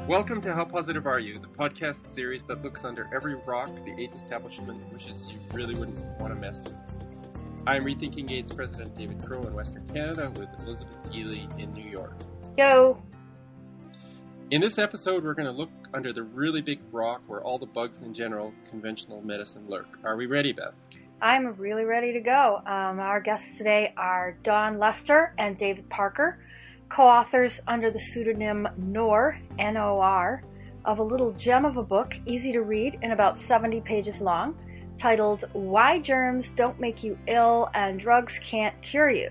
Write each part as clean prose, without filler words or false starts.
Welcome to How Positive Are You, the podcast series that looks under every rock the AIDS establishment wishes you really wouldn't want to mess with. I'm Rethinking AIDS President David Crowe in Western Canada with Elizabeth Ely in New York. Yo! In this episode, we're going to look under the really big rock where all the bugs in general conventional medicine lurk. Are we ready, Beth? I'm really ready to go. Our guests today are Dawn Lester and David Parker, co-authors under the pseudonym Nor, N-O-R, of a little gem of a book, easy to read and about 70 pages long, titled Why Germs Don't Make You Ill and Drugs Can't Cure You.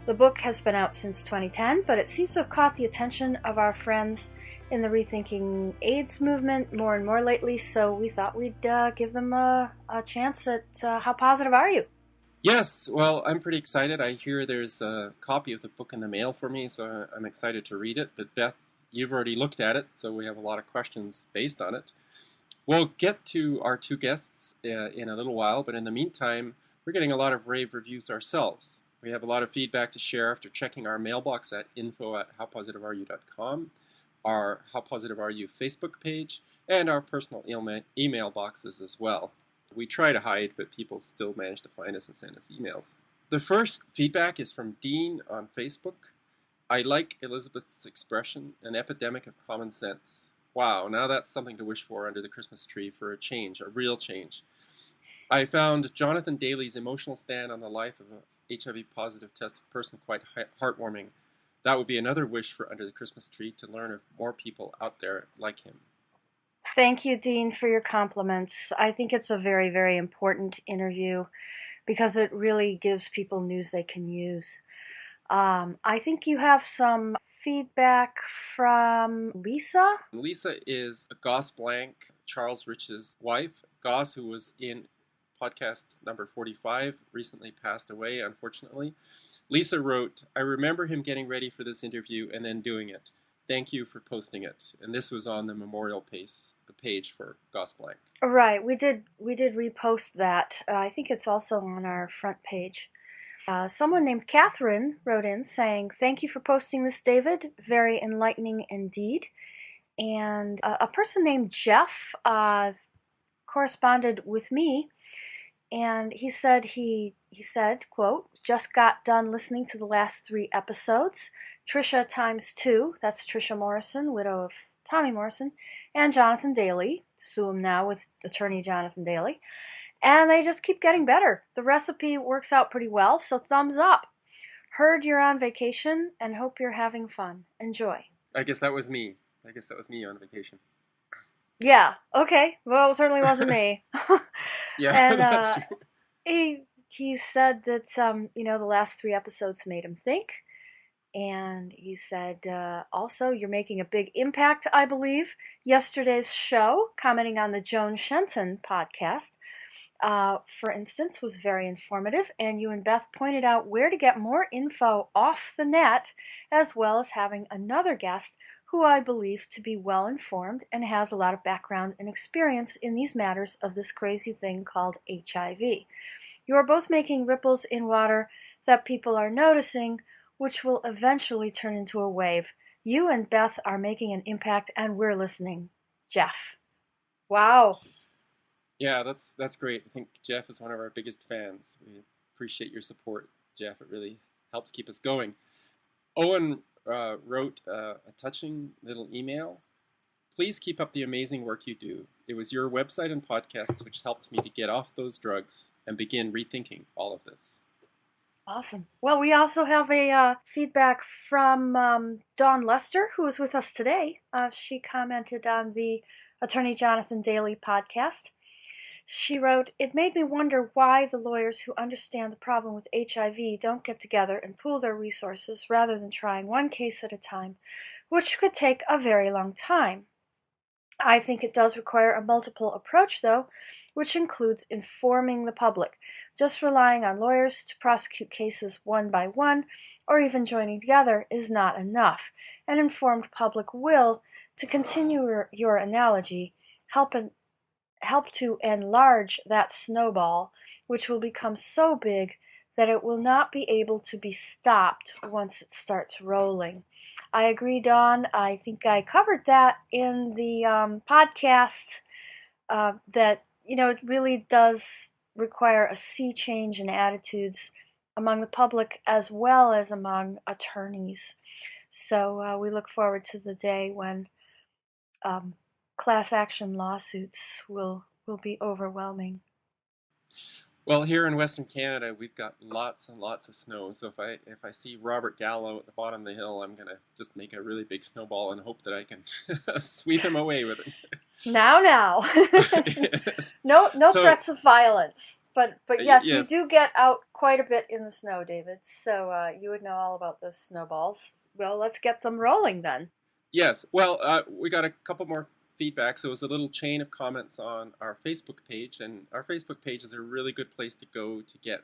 The book has been out since 2010, but it seems to have caught the attention of our friends in the Rethinking AIDS movement more and more lately, so we thought we'd give them a chance at How Positive Are You? Yes, well, I'm pretty excited. I hear there's a copy of the book in the mail for me, so I'm excited to read it. But Beth, you've already looked at it, so we have a lot of questions based on it. We'll get to our two guests in a little while, but in the meantime, we're getting a lot of rave reviews ourselves. We have a lot of feedback to share after checking our mailbox at info@howpositiveareyou.com, our How Positive Are You Facebook page, and our personal email boxes as well. We try to hide, but people still manage to find us and send us emails. The first feedback is from Dean on Facebook. I like Elizabeth's expression, an epidemic of common sense. Wow, now that's something to wish for under the Christmas tree for a change, a real change. I found Jonathan Daly's emotional stand on the life of an HIV-positive tested person quite heartwarming. That would be another wish for under the Christmas tree, to learn of more people out there like him. Thank you, Dean, for your compliments. I think it's a very, very important interview because it really gives people news they can use. I think you have some feedback from Lisa. Lisa is Goss Blank, Charles Rich's wife. Goss, who was in podcast number 45, recently passed away, unfortunately. Lisa wrote, I remember him getting ready for this interview and then doing it. Thank you for posting it. And this was on the memorial page for Goss Blank. Right, we did repost that. I think it's also on our front page. Someone named Catherine wrote in saying, thank you for posting this, David. Very enlightening indeed. And a person named Jeff corresponded with me, and he said, quote, just got done listening to the last 3 episodes. Trisha times 2, that's Trisha Morrison, widow of Tommy Morrison, and Jonathan Daly, sue him now with attorney Jonathan Daly, and they just keep getting better. The recipe works out pretty well, so thumbs up. Heard you're on vacation and hope you're having fun. Enjoy. I guess that was me on vacation. Yeah, okay. Well, it certainly wasn't me. Yeah, and that's true. he said that, the last 3 episodes made him think. And he said, also, you're making a big impact, I believe. Yesterday's show, commenting on the Joan Shenton podcast, for instance, was very informative. And you and Beth pointed out where to get more info off the net, as well as having another guest who I believe to be well informed and has a lot of background and experience in these matters of this crazy thing called HIV. You are both making ripples in water that people are noticing, which will eventually turn into a wave. You and Beth are making an impact, and we're listening. Jeff. Wow. Yeah, that's great. I think Jeff is one of our biggest fans. We appreciate your support, Jeff. It really helps keep us going. Owen wrote a touching little email. Please keep up the amazing work you do. It was your website and podcasts which helped me to get off those drugs and begin rethinking all of this. Awesome. Well, we also have a feedback from Dawn Lester, who is with us today. She commented on the Attorney Jonathan Daly podcast. She wrote, it made me wonder why the lawyers who understand the problem with HIV don't get together and pool their resources rather than trying one case at a time, which could take a very long time. I think it does require a multiple approach, though, which includes informing the public. Just relying on lawyers to prosecute cases one by one, or even joining together, is not enough. An informed public will, to continue your analogy, help to enlarge that snowball, which will become so big that it will not be able to be stopped once it starts rolling. I agree, Dawn. I think I covered that in the podcast. That it really does require a sea change in attitudes among the public as well as among attorneys. So we look forward to the day when um, class action lawsuits will be overwhelming. Well, here in Western Canada, we've got lots and lots of snow. So if I see Robert Gallo at the bottom of the hill, I'm gonna just make a really big snowball and hope that I can sweep him away with it. Now. Yes. No So threats of violence, but yes, you yes, do get out quite a bit in the snow, David. So you would know all about those snowballs. Well, let's get them rolling then. yes. Well, we got a couple more feedback. So it was a little chain of comments on our Facebook page, and our Facebook page is a really good place to go to get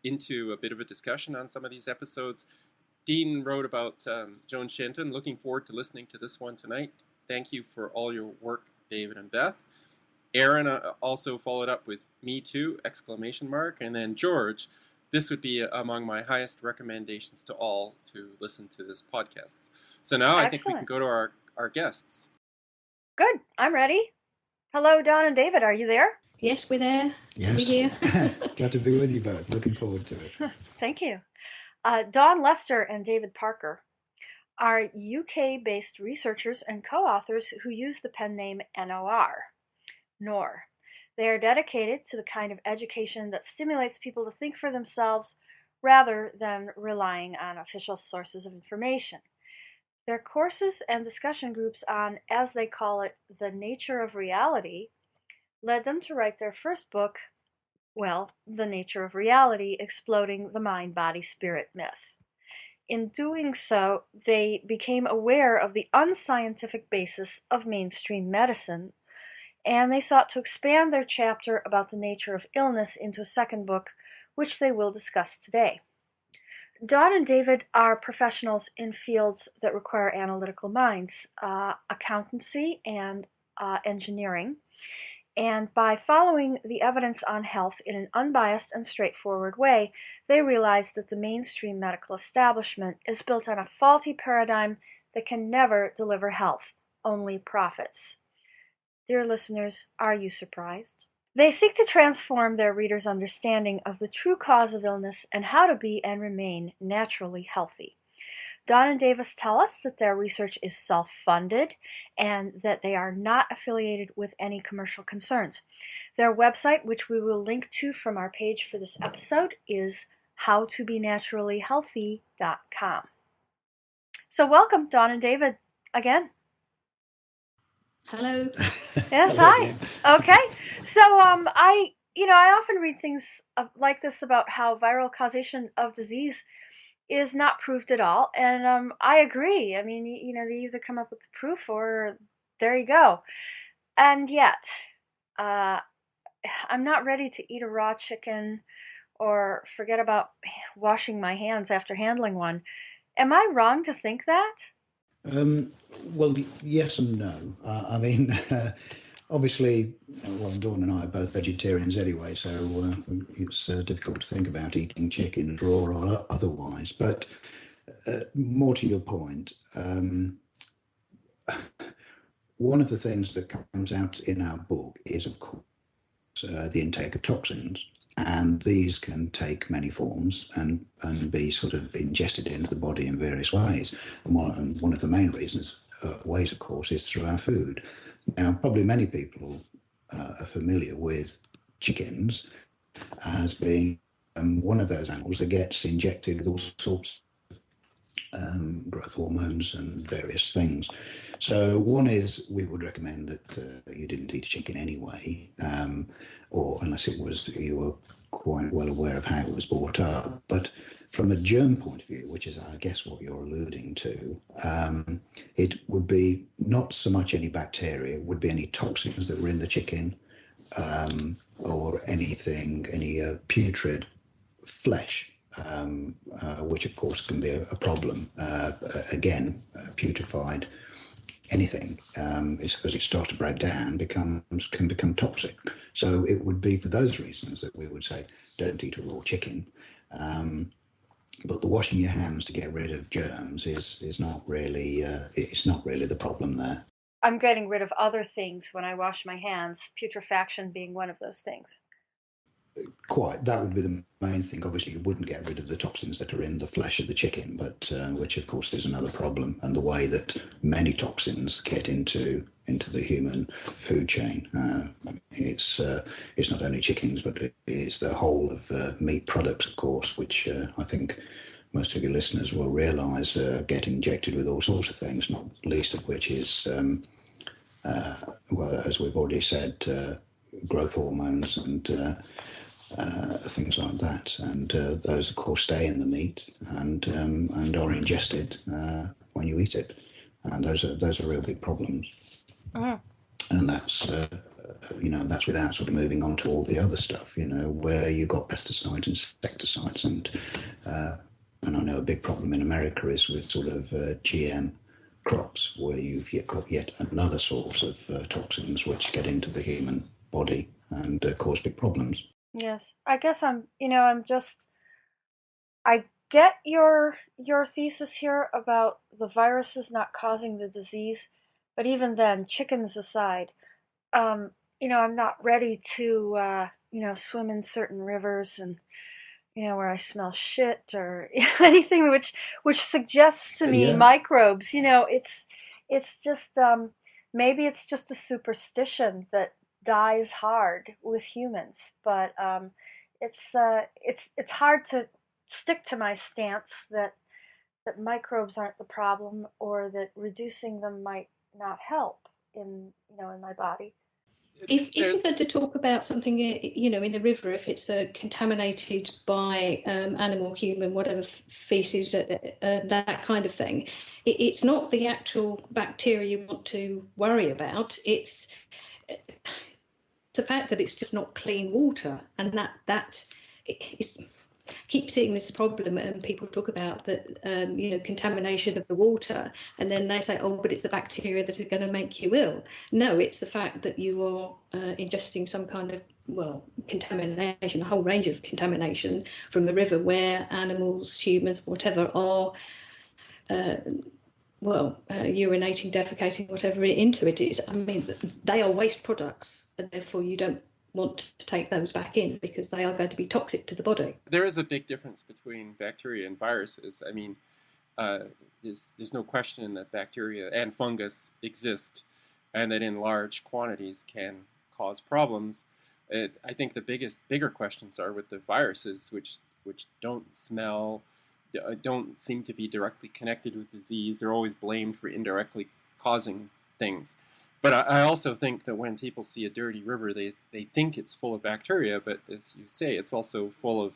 into a bit of a discussion on some of these episodes. Dean wrote about Joan Shenton. Looking forward to listening to this one tonight. Thank you for all your work, David and Beth. Aaron also followed up with "Me too!" exclamation mark, and then George. This would be among my highest recommendations to all to listen to this podcast. So now I think we can Excellent. go to our guests. Good. I'm ready. Hello, Don and David. Are you there? Yes, we're there. Yes. We're here. Glad to be with you both. Looking forward to it. Thank you. Dawn Lester and David Parker are UK-based researchers and co-authors who use the pen name NOR. They are dedicated to the kind of education that stimulates people to think for themselves rather than relying on official sources of information. Their courses and discussion groups on, as they call it, the nature of reality, led them to write their first book, well, The Nature of Reality, Exploding the Mind-Body-Spirit Myth. In doing so, they became aware of the unscientific basis of mainstream medicine, and they sought to expand their chapter about the nature of illness into a second book, which they will discuss today. Dawn and David are professionals in fields that require analytical minds, accountancy and engineering. And by following the evidence on health in an unbiased and straightforward way, they realized that the mainstream medical establishment is built on a faulty paradigm that can never deliver health, only profits. Dear listeners, are you surprised? They seek to transform their readers' understanding of the true cause of illness and how to be and remain naturally healthy. Dawn and Davis tell us that their research is self-funded and that they are not affiliated with any commercial concerns. Their website, which we will link to from our page for this episode, is howtobenaturallyhealthy.com. So welcome, Dawn and David, again. Hello. Yes, Hello hi. again. Okay. So I often read things like this about how viral causation of disease is not proved at all, and I agree. I mean, they either come up with the proof or there you go. And yet, I'm not ready to eat a raw chicken or forget about washing my hands after handling one. Am I wrong to think that? Well, yes and no. I mean, obviously, well, Dawn and I are both vegetarians anyway, so it's difficult to think about eating chicken raw or otherwise. But more to your point, one of the things that comes out in our book is, of course, the intake of toxins. And these can take many forms and be sort of ingested into the body in various ways. And one of the main ways, of course, is through our food. Now, probably many people are familiar with chickens as being one of those animals that gets injected with all sorts of growth hormones and various things. So one is we would recommend that you didn't eat a chicken anyway, or unless it was you were quite well aware of how it was brought up. But from a germ point of view, which is I guess what you're alluding to, it would be not so much any bacteria, it would be any toxins that were in the chicken, or any putrid flesh. Which of course can be a problem. Again, putrefied anything, is as it starts to break down, can become toxic. So it would be for those reasons that we would say don't eat a raw chicken. But the washing your hands to get rid of germs is not really it's not really the problem there. I'm getting rid of other things when I wash my hands, putrefaction being one of those things. Quite, that would be the main thing. Obviously, you wouldn't get rid of the toxins that are in the flesh of the chicken, but which of course is another problem. And the way that many toxins get into the human food chain, it's not only chickens, but it's the whole of meat products, of course, which I think most of your listeners will realise get injected with all sorts of things, not least of which is, well, as we've already said, growth hormones and things like that, and those of course stay in the meat and are ingested when you eat it, and those are real big problems. And that's that's without sort of moving on to all the other stuff, where you've got pesticides, insecticides, and I know a big problem in America is with sort of GM crops, where you've got yet another source of toxins which get into the human body and cause big problems. Yes, I guess I get your thesis here about the viruses not causing the disease, but even then, chickens aside, I'm not ready to swim in certain rivers and where I smell shit or anything which suggests to me microbes. It's just maybe it's just a superstition that dies hard with humans, but it's hard to stick to my stance that microbes aren't the problem, or that reducing them might not help in my body. If we're going to talk about something, in a river, if it's contaminated by animal, human, whatever feces, that kind of thing, it's not the actual bacteria you want to worry about. It's the fact that it's just not clean water, and that is. Keep seeing this problem, and people talk about that, contamination of the water, and then they say, oh, but it's the bacteria that are going to make you ill. No, it's the fact that you are ingesting some kind of, contamination, a whole range of contamination from the river where animals, humans, whatever, are, urinating, defecating, whatever into it is. I mean, they are waste products, and therefore you don't want to take those back in because they are going to be toxic to the body. There is a big difference between bacteria and viruses. I mean, there's no question that bacteria and fungus exist, and that in large quantities can cause problems. I think the bigger questions are with the viruses, which don't smell, don't seem to be directly connected with disease. They're always blamed for indirectly causing things. But I also think that when people see a dirty river, they think it's full of bacteria, but as you say, it's also full of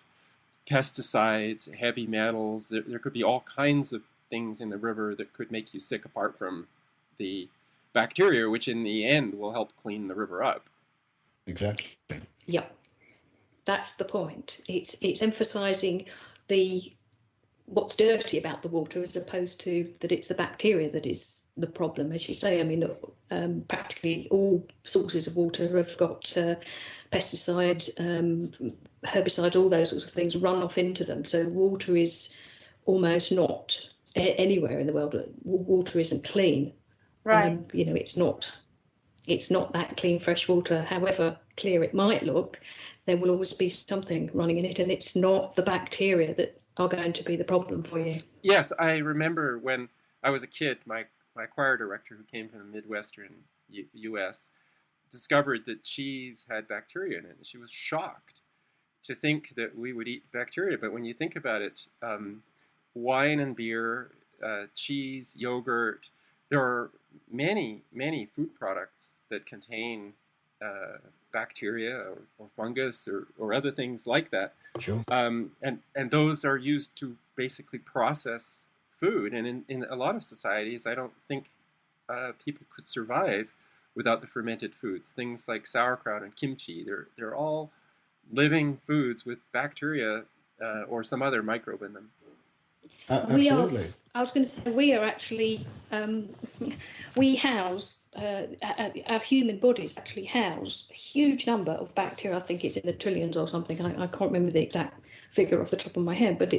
pesticides, heavy metals. There could be all kinds of things in the river that could make you sick apart from the bacteria, which in the end will help clean the river up. Exactly. Yep. That's the point. It's emphasizing what's dirty about the water as opposed to that it's the bacteria that is the problem, as you say. I mean, practically all sources of water have got pesticides, herbicides, all those sorts of things run off into them. So water is almost not anywhere in the world. Water isn't clean. Right. It's not that clean, fresh water. However clear it might look, there will always be something running in it, and it's not the bacteria that are going to be the problem for you. Yes, I remember when I was a kid, my choir director, who came from the Midwestern U.S., discovered that cheese had bacteria in it. And she was shocked to think that we would eat bacteria. But when you think about it, wine and beer, cheese, yogurt, there are many, many food products that contain bacteria or fungus or other things like that. Sure. And those are used to basically process food, and in a lot of societies, I don't think people could survive without the fermented foods. Things like sauerkraut and kimchi, they're all living foods with bacteria or some other microbe in them. Absolutely. I was going to say, we are actually, we house, our human bodies actually house a huge number of bacteria. I think it's in the trillions or something. I can't remember the exact figure off the top of my head, but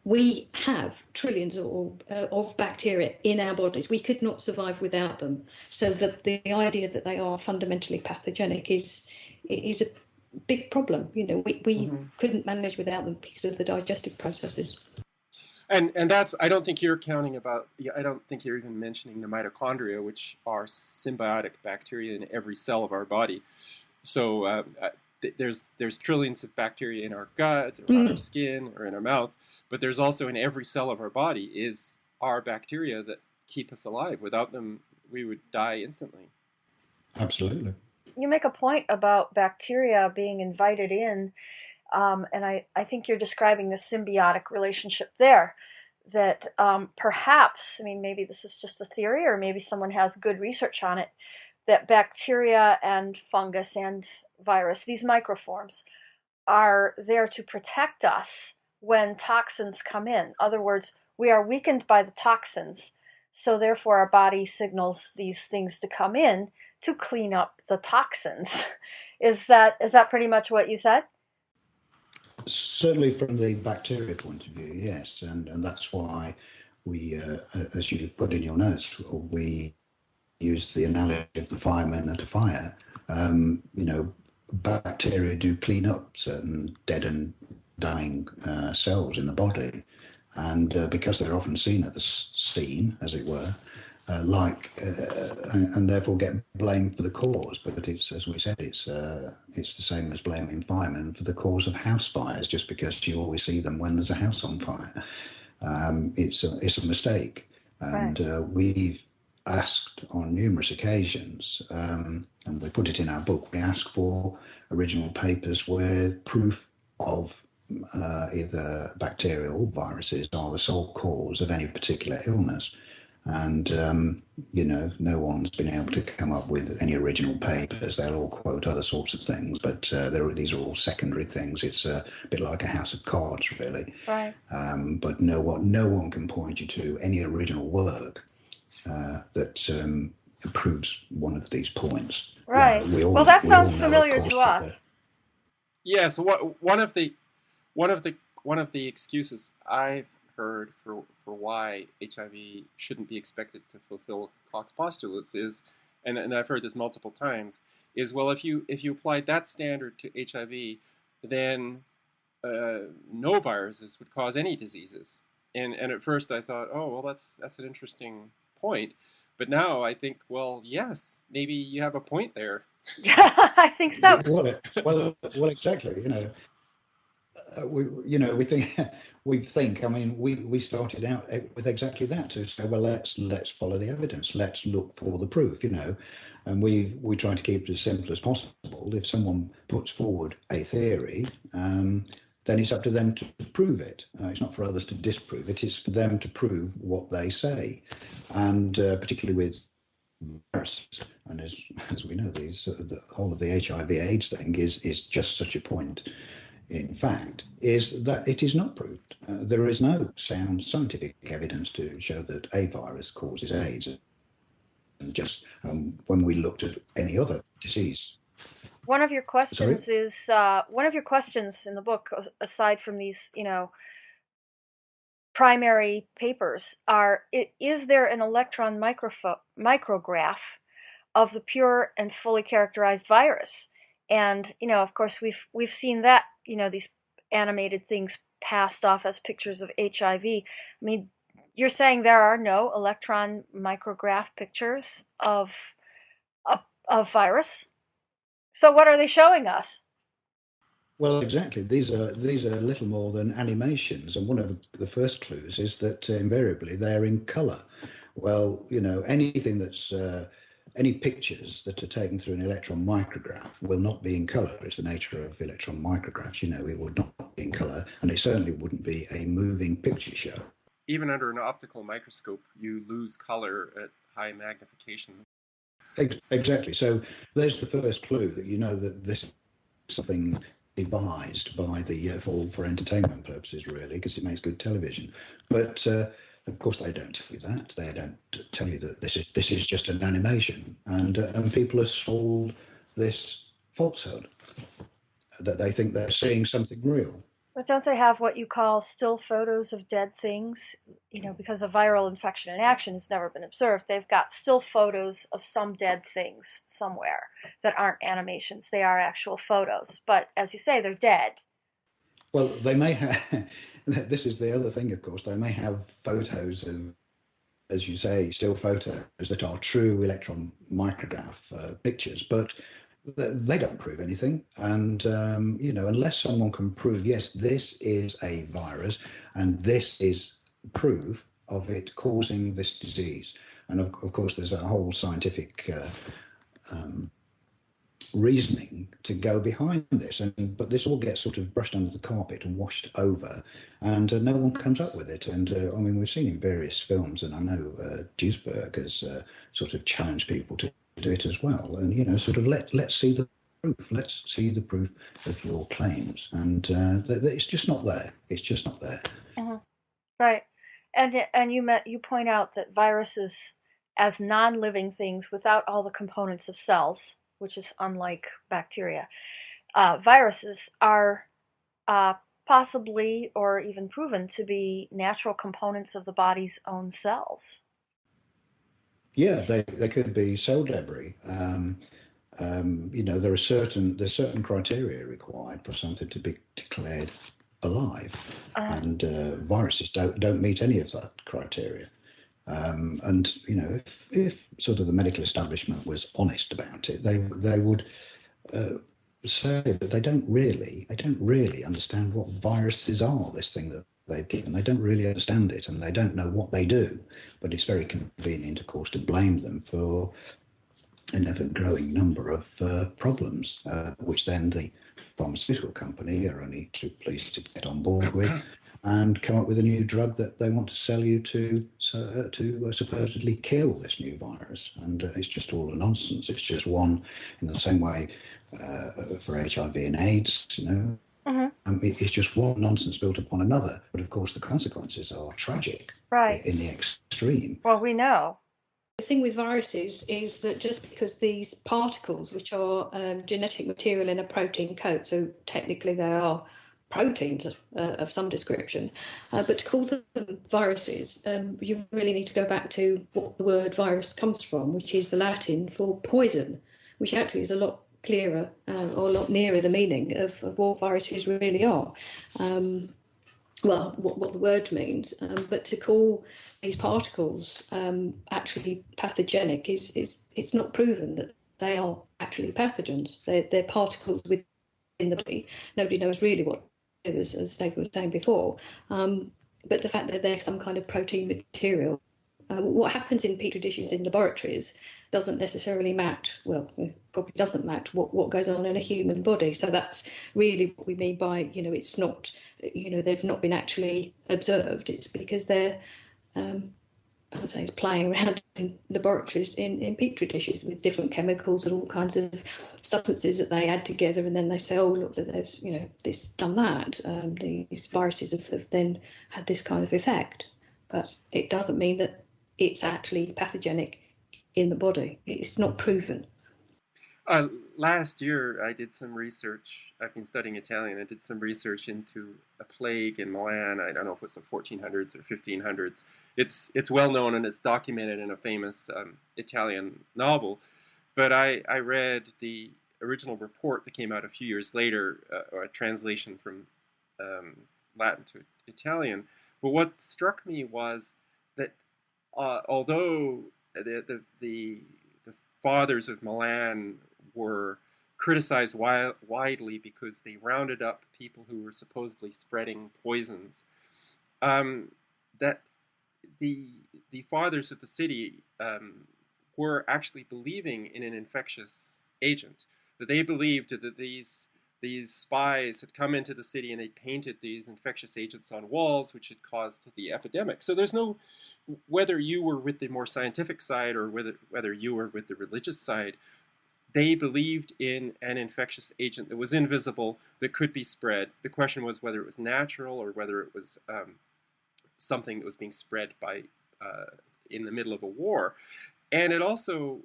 we have trillions of bacteria in our bodies. We could not survive without them. So the idea that they are fundamentally pathogenic is a big problem. We couldn't manage without them because of the digestive processes. And that's, I don't think you're I don't think you're even mentioning the mitochondria, which are symbiotic bacteria in every cell of our body. So there's trillions of bacteria in our gut, or on our skin, or in our mouth, but there's also in every cell of our body is our bacteria that keep us alive. Without them, we would die instantly. Absolutely. You make a point about bacteria being invited in, and I think you're describing the symbiotic relationship there. That perhaps, I mean, maybe this is just a theory, or maybe someone has good research on it, that bacteria and fungus and virus, these microforms, are there to protect us when toxins come in. In other words, we are weakened by the toxins, so therefore our body signals these things to come in to clean up the toxins. Is that pretty much what you said? Certainly from the bacteria point of view, yes. And that's why we, as you put in your notes, we use the analogy of the fireman at a fire. Bacteria do clean up certain dead and dying cells in the body. And because they're often seen at the scene, as it were, and therefore get blamed for the cause. But it's, as we said, it's the same as blaming firemen for the cause of house fires, just because you always see them when there's a house on fire. It's a mistake, and we've asked on numerous occasions, and we put it in our book. We ask for original papers where proof of either bacteria or viruses are the sole cause of any particular illness. And, no one's been able to come up with any original papers. They'll all quote other sorts of things, but these are all secondary things. It's a bit like a house of cards, really. Right. But no one can point you to any original work that proves one of these points. Right. Well, that sounds familiar to us. Yes. One of the excuses I've heard for why HIV shouldn't be expected to fulfill Koch's postulates is, and I've heard this multiple times, is, well, if you applied that standard to HIV, then no viruses would cause any diseases. And at first I thought, oh, well, that's an interesting point. But now I think, well, yes, maybe you have a point there. I think so. Well, exactly. We think. I mean, we started out with exactly that, to say, well, let's follow the evidence. Let's look for the proof. And we try to keep it as simple as possible. If someone puts forward a theory, then it's up to them to prove it. It's not for others to disprove it. It's for them to prove what they say. And particularly with viruses, and as we know, the whole of the HIV/AIDS thing is just such a point. In fact, is that it is not proved. There is no sound scientific evidence to show that a virus causes AIDS. And just when we looked at any other disease. One of your questions one of your questions in the book, aside from these, primary papers, is there an electron micrograph of the pure and fully characterized virus? And of course, we've seen that, these animated things passed off as pictures of HIV. I mean, you're saying there are no electron micrograph pictures of virus? So what are they showing us? Well, exactly. These are little more than animations, and one of the first clues is that invariably they're in colour. Well, anything that's any pictures that are taken through an electron micrograph will not be in colour. It's the nature of electron micrographs. It would not be in colour, and it certainly wouldn't be a moving picture show. Even under an optical microscope, you lose colour at high magnification. Exactly. So there's the first clue that that this is something devised by for entertainment purposes, really, because it makes good television. But of course, they don't tell you that. They don't tell you that this is just an animation, and people are sold this falsehood that they think they're seeing something real. But don't they have what you call still photos of dead things? Because a viral infection in action has never been observed. They've got still photos of some dead things somewhere that aren't animations. They are actual photos. But as you say, they're dead. Well, they may have, this is the other thing, of course, they may have photos of, as you say, still photos that are true electron micrograph pictures, but they don't prove anything. And, unless someone can prove, yes, this is a virus and this is proof of it causing this disease. And of course, there's a whole scientific reasoning to go behind this, but this all gets sort of brushed under the carpet and washed over, and no one comes up with it. And we've seen in various films, and I know Duisberg has sort of challenged people to do it as well, and sort of let's see the proof, let's see the proof of your claims, and it's just not there. It's just not there. Mm-hmm. Right, and you point out that viruses, as non-living things without all the components of cells, which is unlike bacteria, viruses are possibly or even proven to be natural components of the body's own cells. Yeah, they could be cell debris. There's certain criteria required for something to be declared alive, and viruses don't meet any of that criteria. If sort of the medical establishment was honest about it, they would say that they don't really understand what viruses are. This thing that they've given, they don't really understand it, and they don't know what they do. But it's very convenient, of course, to blame them for an ever-growing number of problems, which then the pharmaceutical company are only too pleased to get on board with, and come up with a new drug that they want to sell you to supposedly kill this new virus. And it's just all a nonsense. It's just one, in the same way for HIV and AIDS, it's just one nonsense built upon another. But of course, the consequences are tragic, right, in the extreme. Well, we know. The thing with viruses is that just because these particles, which are genetic material in a protein coat, so technically they are proteins of some description, but to call them viruses, you really need to go back to what the word virus comes from, which is the Latin for poison, which actually is a lot clearer or a lot nearer the meaning of what viruses really are. What the word means, but to call these particles actually pathogenic it's not proven that they are actually pathogens. They're particles within the body. Nobody knows really what it is, as David was saying before. But the fact that they're some kind of protein material, what happens in petri dishes in laboratories doesn't necessarily match, it probably doesn't match what goes on in a human body. So that's really what we mean by, it's not, they've not been actually observed. It's because they're, it's playing around in laboratories in petri dishes with different chemicals and all kinds of substances that they add together, and then they say, oh, look, there's, this done that. These viruses have then had this kind of effect. But it doesn't mean that it's actually pathogenic in the body. It's not proven. Last year, I did some research. I've been studying Italian. I did some research into a plague in Milan. I don't know if it was the 1400s or 1500s. It's well known and it's documented in a famous Italian novel. But I read the original report that came out a few years later, or a translation from Latin to Italian. But what struck me was that although the fathers of Milan were criticized widely because they rounded up people who were supposedly spreading poisons, that the fathers of the city were actually believing in an infectious agent, that they believed that these spies had come into the city and they painted these infectious agents on walls, which had caused the epidemic. So there's no, whether you were with the more scientific side or whether you were with the religious side, they believed in an infectious agent that was invisible, that could be spread. The question was whether it was natural or whether it was something that was being spread by in the middle of a war. And it also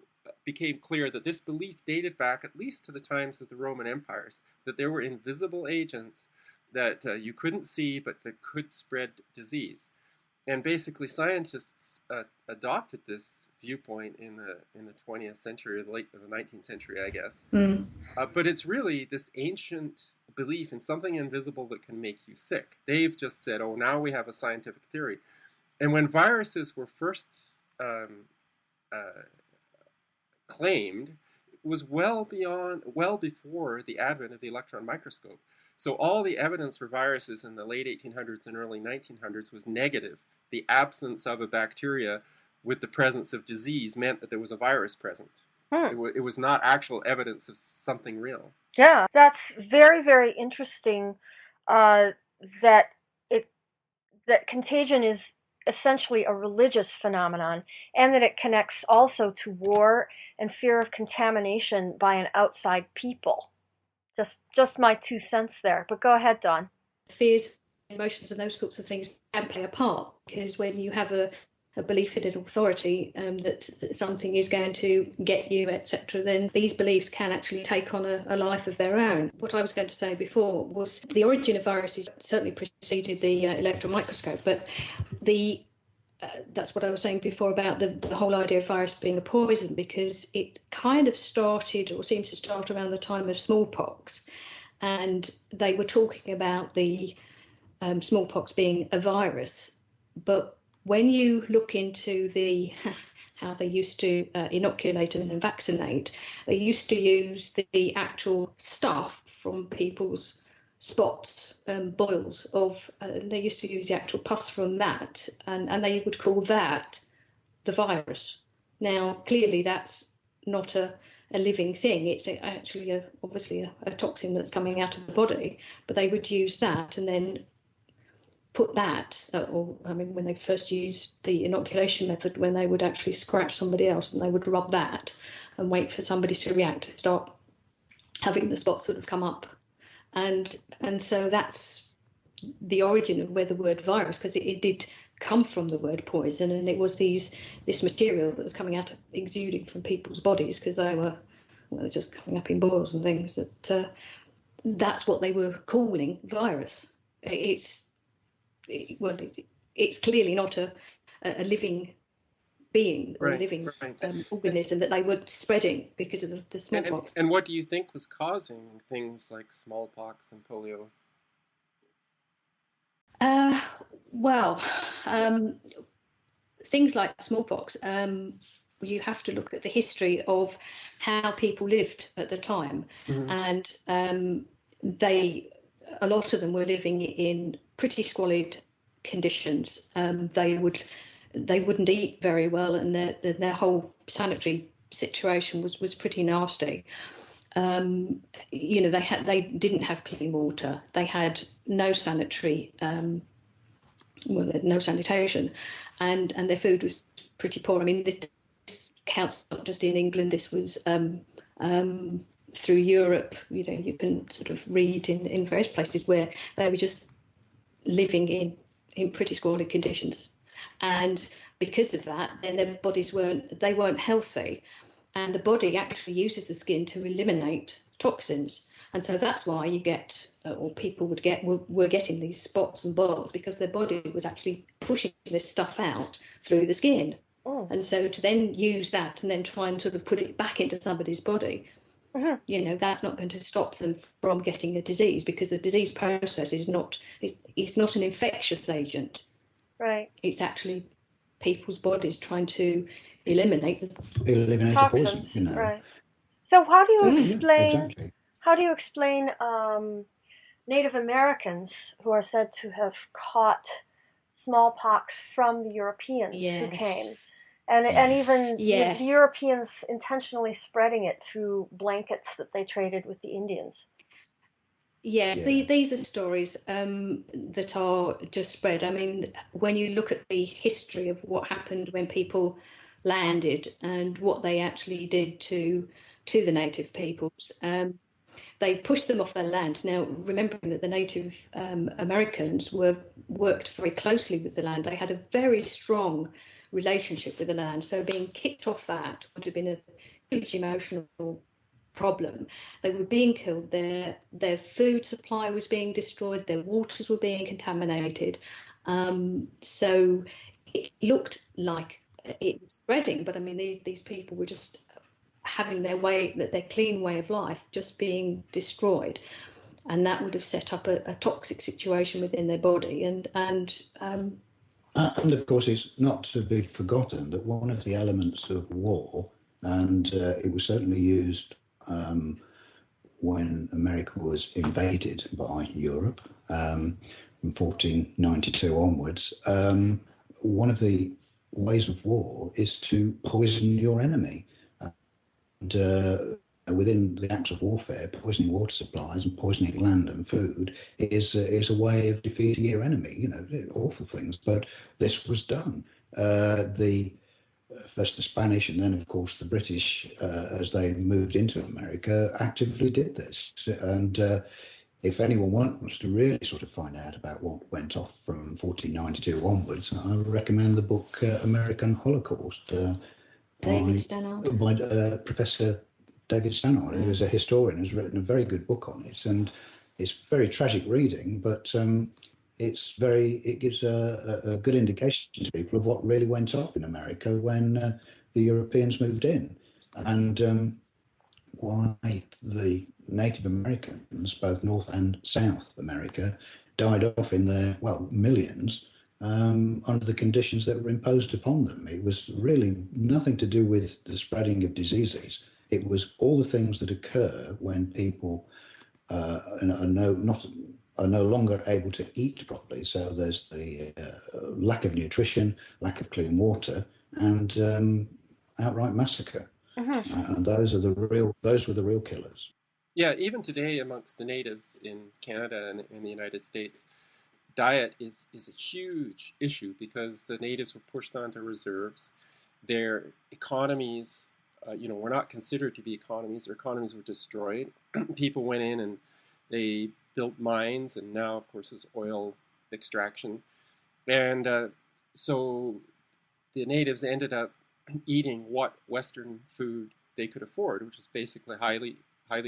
became clear that this belief dated back at least to the times of the Roman empires, that there were invisible agents that you couldn't see but that could spread disease. And basically, scientists adopted this viewpoint in the 20th century, or the late of the 19th century, I guess. But it's really this ancient belief in something invisible that can make you sick. They've just said, oh, now we have a scientific theory. And when viruses were first claimed, it was well before the advent of the electron microscope. So all the evidence for viruses in the late 1800s and early 1900s was negative. The absence of a bacteria with the presence of disease meant that there was a virus present. It was not actual evidence of something real. Yeah, that's very, very interesting. That contagion is essentially a religious phenomenon, and that it connects also to war and fear of contamination by an outside people. Just my 2 cents there, but go ahead, Dawn. Fears, emotions, and those sorts of things can play a part, because when you have a belief in an authority that something is going to get you, etc., then these beliefs can actually take on a life of their own. What I was going to say before was the origin of viruses certainly preceded the electron microscope, but that's what I was saying before about the whole idea of virus being a poison, because it kind of started, or seems to start, around the time of smallpox, and they were talking about the smallpox being a virus. But when you look into how they used to inoculate and then vaccinate, they used to use the actual stuff from people's spots, boils of, they used to use the actual pus from that, and they would call that the virus. Now, clearly that's not a living thing. It's actually obviously a toxin that's coming out of the body, but they would use that and then put that, when they first used the inoculation method, when they would actually scratch somebody else and they would rub that and wait for somebody to react to start having the spots sort of come up. And so that's the origin of where the word virus, because it did come from the word poison, and it was this material that was coming out, exuding from people's bodies, because they were just coming up in boils and things. That's what they were calling virus. It's clearly not a living being or living organism that they were spreading because of the smallpox. And what do you think was causing things like smallpox and polio? Things like smallpox, you have to look at the history of how people lived at the time. And a lot of them were living in pretty squalid conditions. They wouldn't eat very well, and their whole sanitary situation was pretty nasty. They didn't have clean water. They had no sanitary, no sanitation, and their food was pretty poor. I mean, this counts not just in England. This was through Europe. You can sort of read in various places where they were just living in pretty squalid conditions. And because of that, then their bodies weren't healthy, and the body actually uses the skin to eliminate toxins. And so that's why you get, or people were getting these spots and boils, because their body was actually pushing this stuff out through the skin. And so to then use that and then try and sort of put it back into somebody's body, that's not going to stop them from getting a disease, because the disease process is not an infectious agent. Right. It's actually people's bodies trying to eliminate toxins. The poison. Right. So how do you explain? Yeah, exactly. How do you explain Native Americans who are said to have caught smallpox from the Europeans who came, and even the Europeans intentionally spreading it through blankets that they traded with the Indians? Yes, these are stories that are just spread. I mean, when you look at the history of what happened when people landed and what they actually did to the native peoples, they pushed them off their land. Now, remembering that the Native Americans worked very closely with the land, they had a very strong relationship with the land. So being kicked off that would have been a huge emotional problem. They were being killed. Their food supply was being destroyed. Their waters were being contaminated. So it looked like it was spreading, but I mean, these people were just having their clean way of life just being destroyed, and that would have set up a toxic situation within their body. And of course, it's not to be forgotten that one of the elements of war, and it was certainly used when America was invaded by Europe from 1492 onwards, one of the ways of war is to poison your enemy. And within the acts of warfare, poisoning water supplies and poisoning land and food is a way of defeating your enemy. You know, awful things. But this was done. First the Spanish, and then of course the British, as they moved into America, actively did this. And if anyone wants to really sort of find out about what went off from 1492 onwards, I would recommend the book American Holocaust by Professor David Stannard, who is a historian, has written a very good book on it, and it's very tragic reading, but it gives a good indication to people of what really went off in America when the Europeans moved in, and why the Native Americans, both North and South America, died off in their, millions, under the conditions that were imposed upon them. It was really nothing to do with the spreading of diseases. It was all the things that occur when people are no longer able to eat properly. So there's the lack of nutrition, lack of clean water, and outright massacre. And those were the real killers. Yeah, even today amongst the natives in Canada and in the United States, diet is a huge issue because the natives were pushed onto reserves. Their economies, were not considered to be economies. Their economies were destroyed. People went in and they built mines, and now, of course, there's oil extraction. And so the natives ended up eating what Western food they could afford, which is basically highly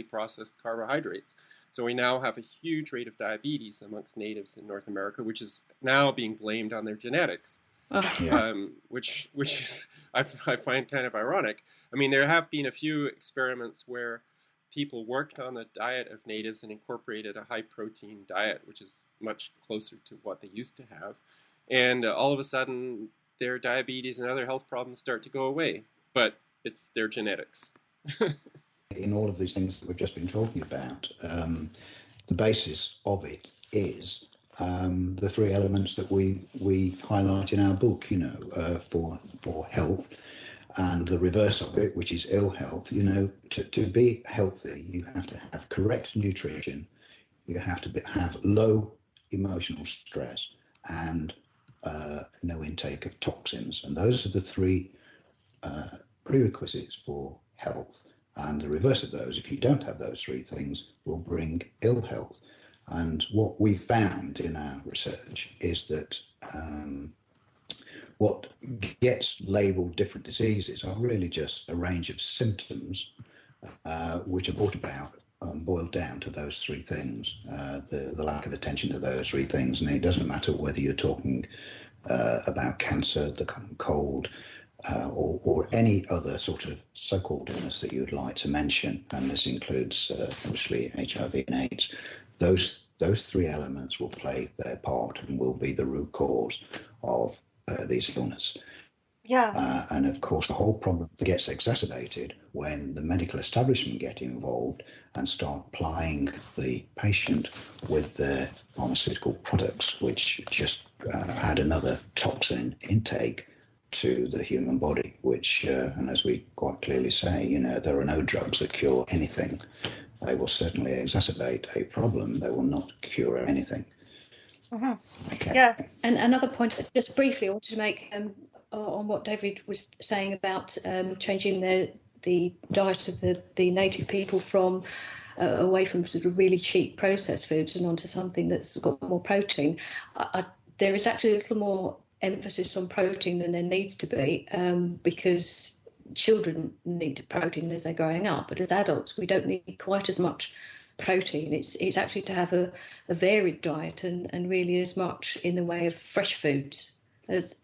processed carbohydrates. So we now have a huge rate of diabetes amongst natives in North America, which is now being blamed on their genetics, which is I find kind of ironic. I mean, there have been a few experiments where people worked on the diet of natives and incorporated a high-protein diet, which is much closer to what they used to have. And all of a sudden, their diabetes and other health problems start to go away. But it's their genetics. In all of these things that we've just been talking about, the basis of it is the three elements that we highlight in our book, for health, and the reverse of it, which is ill health. To be healthy, you have to have correct nutrition, you have to have low emotional stress, and no intake of toxins. And those are the three prerequisites for health. And the reverse of those, if you don't have those three things, will bring ill health. And what we found in our research is that what gets labelled different diseases are really just a range of symptoms which are brought about and boiled down to those three things, the lack of attention to those three things. And it doesn't matter whether you're talking about cancer, the cold, or any other sort of so-called illness that you'd like to mention, and this includes obviously HIV and AIDS. Those three elements will play their part and will be the root cause of these illnesses. Yeah. And of course, the whole problem gets exacerbated when the medical establishment get involved and start plying the patient with their pharmaceutical products, which just add another toxin intake to the human body, which, and as we quite clearly say, there are no drugs that cure anything. They will certainly exacerbate a problem. They will not cure anything. Okay. Yeah. And another point, just briefly, I wanted to make on what David was saying about changing the diet of the native people from away from sort of really cheap processed foods and onto something that's got more protein. There is actually a little more emphasis on protein than there needs to be, because children need protein as they're growing up, but as adults, we don't need quite as much protein. It's actually to have a varied diet and really as much in the way of fresh foods as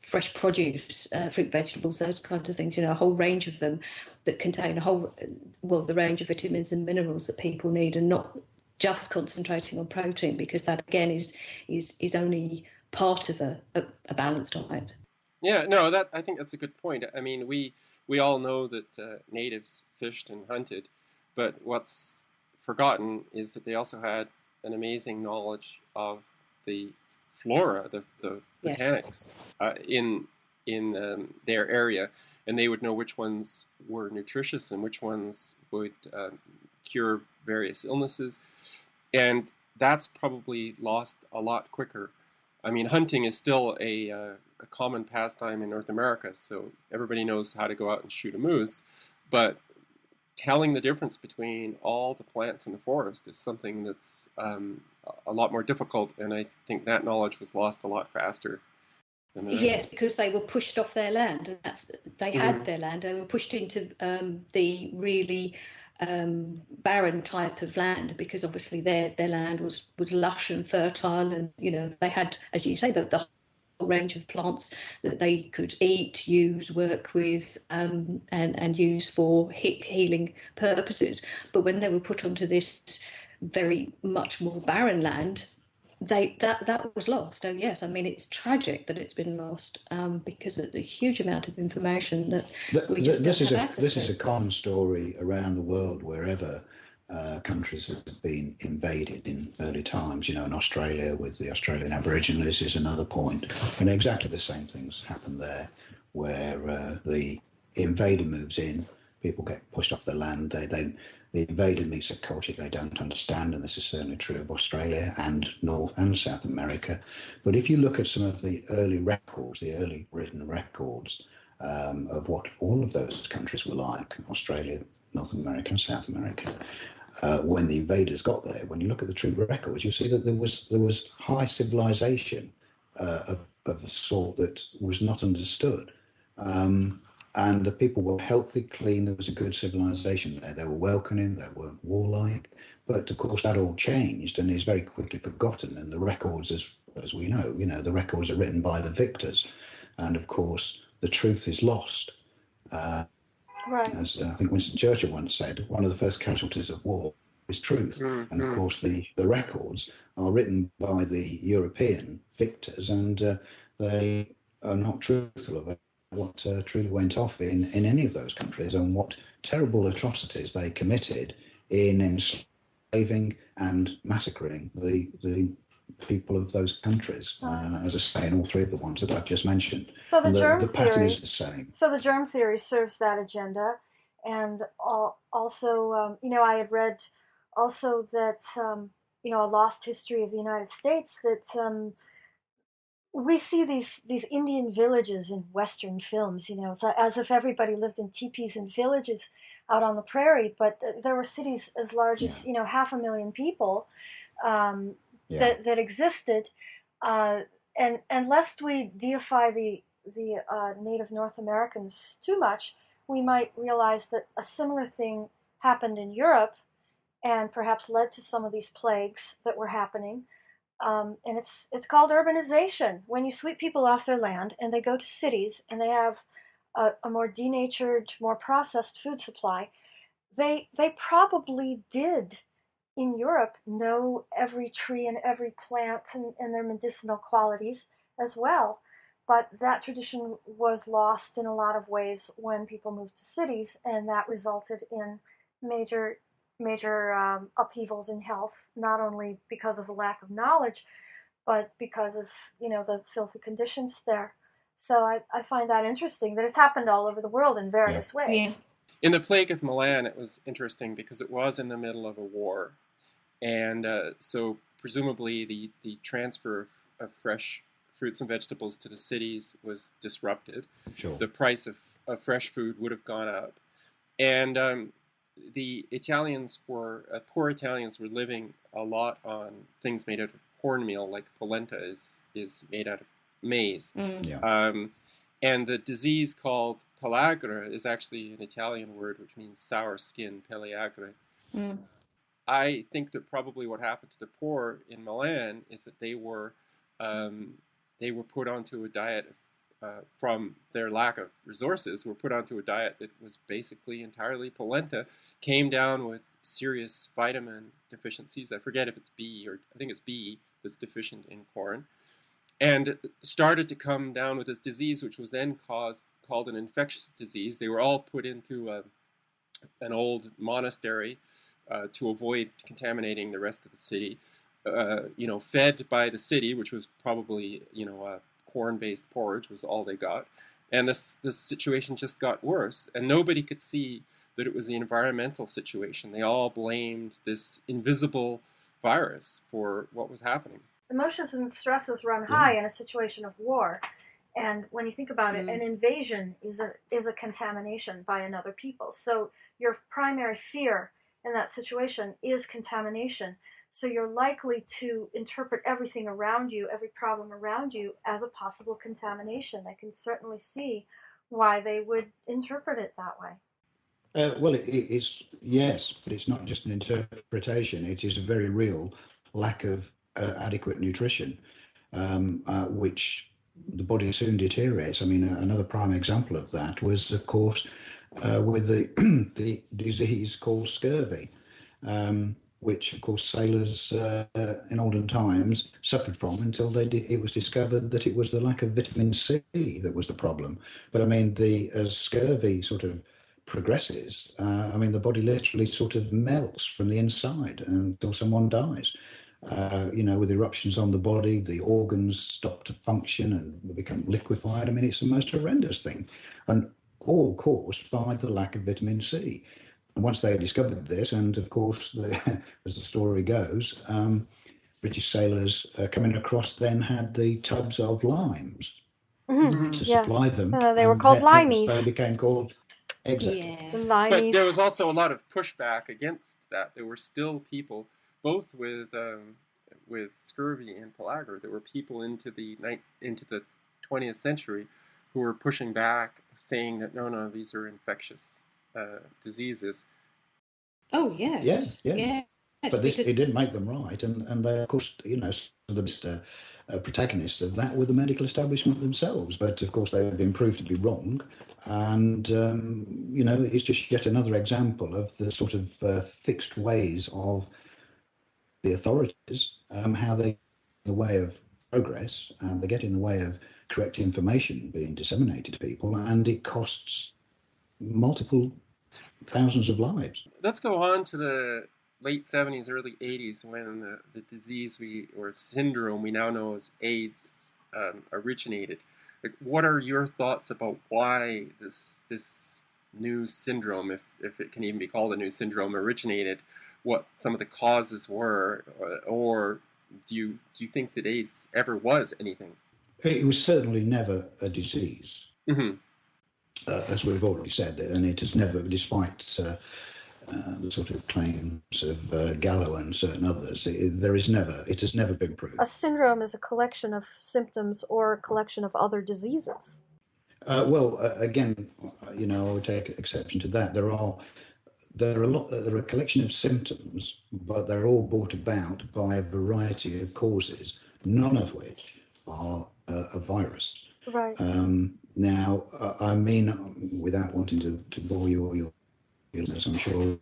fresh produce, fruit, vegetables, those kinds of things, a whole range of them that contain the range of vitamins and minerals that people need, and not just concentrating on protein, because that again is only part of a balanced diet. Yeah, no, I think that's a good point. I mean, we all know that natives fished and hunted, but what's forgotten is that they also had an amazing knowledge of the flora, the botanics in their area, and they would know which ones were nutritious and which ones would cure various illnesses, and that's probably lost a lot quicker. I mean, hunting is still a common pastime in North America, so everybody knows how to go out and shoot a moose, but telling the difference between all the plants in the forest is something that's a lot more difficult, and I think that knowledge was lost a lot faster. Yes, because they were pushed off their land, and they had their land. They were pushed into the really barren type of land, because obviously their land was lush and fertile, and they had, as you say, the whole range of plants that they could eat, use, work with, and use for healing purposes. But when they were put onto this very much more barren land, that was lost. So yes, I mean, it's tragic that it's been lost, because of the huge amount of information that we just don't have access to. This is a common story around the world wherever countries have been invaded in early times. In Australia with the Australian Aborigines is another point, and exactly the same things happen there, where the invader moves in, people get pushed off the land. The invader meets a culture they don't understand, and this is certainly true of Australia and North and South America. But if you look at some of the early records, the early written records of what all of those countries were like, Australia, North America and South America, when the invaders got there, when you look at the true records, you see that there was high civilization of a sort that was not understood. And the people were healthy, clean. There was a good civilization there. They were welcoming. They were warlike. But of course, that all changed and is very quickly forgotten. And the records, as we know, the records are written by the victors, and of course, the truth is lost. Right. As I think Winston Churchill once said, one of the first casualties of war is truth. Mm-hmm. And of course, the records are written by the European victors, and they are not truthful about what truly went off in any of those countries, and what terrible atrocities they committed in enslaving and massacring the people of those countries, as I say, in all three of the ones that I've just mentioned. So the pattern is the same. So the germ theory serves that agenda, and also, I had read also that a lost history of the United States, that we see these Indian villages in Western films, so as if everybody lived in teepees and villages out on the prairie, but there were cities as large as 500,000 people that existed, and lest we deify the native North Americans too much, we might realize that a similar thing happened in Europe, and perhaps led to some of these plagues that were happening. And it's called urbanization. When you sweep people off their land and they go to cities and they have a more denatured, more processed food supply, they probably did in Europe know every tree and every plant and their medicinal qualities as well. But that tradition was lost in a lot of ways when people moved to cities, and that resulted in major upheavals in health, not only because of the lack of knowledge, but because of the filthy conditions there. So I find that interesting, that it's happened all over the world in various ways. Yeah. In the Plague of Milan, it was interesting because it was in the middle of a war, and so presumably the transfer of fresh fruits and vegetables to the cities was disrupted. Sure. The price of fresh food would have gone up, and the Italians poor Italians were living a lot on things made out of cornmeal, like polenta is made out of maize. Yeah. And the disease called pellagra is actually an Italian word which means sour skin, pellagra. Mm. I think that probably what happened to the poor in Milan is that they were put onto a diet from their lack of resources, were put onto a diet that was basically entirely polenta, came down with serious vitamin deficiencies. I forget if it's B, or I think it's B that's deficient in corn, and started to come down with this disease, which was then called an infectious disease. They were all put into an old monastery to avoid contaminating the rest of the city. Fed by the city, which was probably corn-based porridge was all they got, and this situation just got worse, and nobody could see that it was the environmental situation. They all blamed this invisible virus for what was happening. Emotions and stresses run high in a situation of war. And when you think about it, an invasion is a contamination by another people. So your primary fear in that situation is contamination. So you're likely to interpret everything around you, every problem around you, as a possible contamination. I can certainly see why they would interpret it that way. Well, it's yes, but it's not just an interpretation. It is a very real lack of adequate nutrition, which the body soon deteriorates. I mean, another prime example of that was, of course, with the disease called scurvy, which, of course, sailors in olden times suffered from until it was discovered that it was the lack of vitamin C that was the problem. But I mean, as scurvy sort of progresses, the body literally sort of melts from the inside until someone dies. With eruptions on the body, the organs stop to function and become liquefied. I mean, it's the most horrendous thing, and all caused by the lack of vitamin C. And once they discovered this, and of course, as the story goes, British sailors coming across then had the tubs of limes to supply them. They were called limeys. They became called, exactly. Limeys. But there was also a lot of pushback against that. There were still people, both with scurvy and pellagra, there were people into the 20th century who were pushing back, saying that no, these are infectious diseases. Oh yes, yeah. But it didn't make them right, and they, of course, the best protagonists of that were the medical establishment themselves. But of course, they have been proved to be wrong, and it's just yet another example of the sort of fixed ways of the authorities, how they get in the way of progress, and they get in the way of correct information being disseminated to people, and it costs multiple thousands of lives. Let's go on to the late 70s, early 80s, when the disease or syndrome we now know as AIDS originated. What are your thoughts about why this new syndrome, if it can even be called a new syndrome, originated? What some of the causes were, or do you think that AIDS ever was anything? It was certainly never a disease, as we've already said, and it has never, despite the sort of claims of Gallo and certain others, it has never been proved. A syndrome is a collection of symptoms or a collection of other diseases. Again, I would take exception to that. There are a collection of symptoms, but they're all brought about by a variety of causes, none of which are a virus. Right. Now, without wanting to bore you or your listeners, I'm sure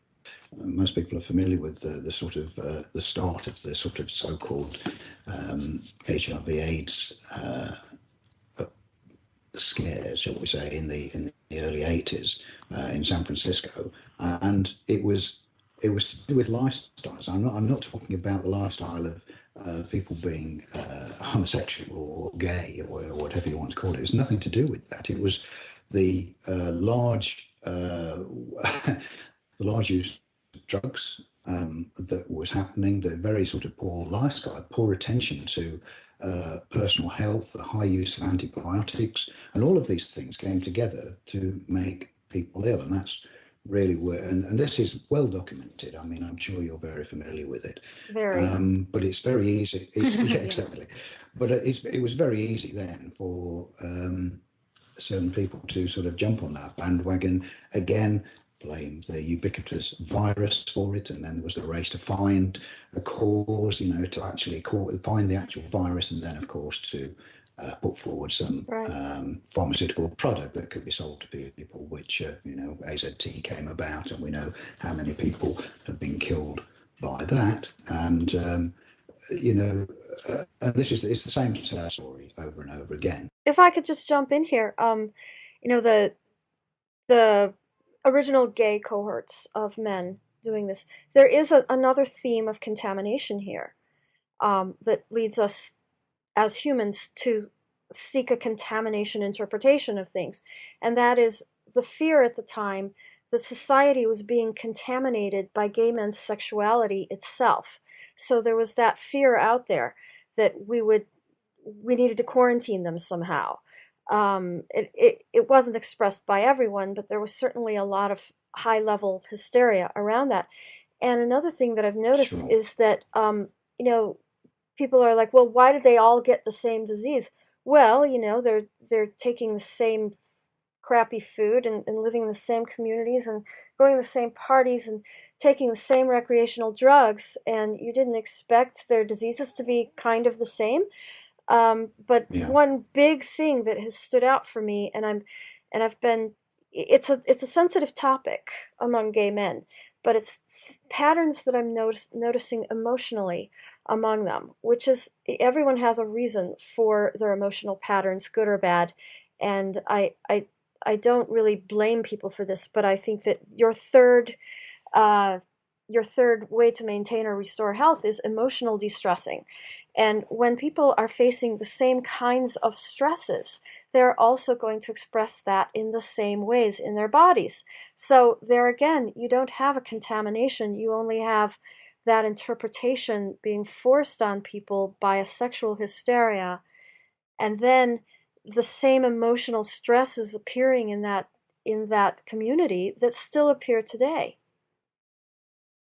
most people are familiar with the sort of the start of the sort of so-called HIV/AIDS scare, shall we say, in the early 80s in San Francisco, and it was to do with lifestyles. I'm not talking about the lifestyle of people being homosexual or gay or whatever you want to call it. It was nothing to do with that. It was the large use of drugs that was happening, the very sort of poor lifestyle, poor attention to personal health, the high use of antibiotics, and all of these things came together to make people ill. And that's really where, and this is well documented. I mean, I'm sure you're very familiar with it. Very. But it's very easy. Yeah, exactly. But it was very easy then for certain people to sort of jump on that bandwagon again, blame the ubiquitous virus for it, and then there was the race to find a cause, to actually find the actual virus, and then of course to put forward some pharmaceutical product that could be sold to people, which AZT came about, and we know how many people have been killed by that. And and it's the same story over and over again. If I could just jump in here, the original gay cohorts of men doing this, there is another theme of contamination here that leads us as humans to seek a contamination interpretation of things, and that is the fear at the time that society was being contaminated by gay men's sexuality itself. So there was that fear out there that we needed to quarantine them somehow. It wasn't expressed by everyone, but there was certainly a lot of high-level hysteria around that. And another thing that I've noticed is that people are like, well, why did they all get the same disease? Well, they're taking the same crappy food and living in the same communities and going to the same parties and taking the same recreational drugs, and you didn't expect their diseases to be kind of the same. But one big thing that has stood out for me, it's a sensitive topic among gay men, but it's patterns that I'm noticing emotionally among them, which is everyone has a reason for their emotional patterns, good or bad, and I don't really blame people for this, but I think that your third way to maintain or restore health is emotional de-stressing. And when people are facing the same kinds of stresses, they're also going to express that in the same ways in their bodies. So there again, you don't have a contamination, you only have that interpretation being forced on people by a sexual hysteria, and then the same emotional stresses appearing in that community that still appear today.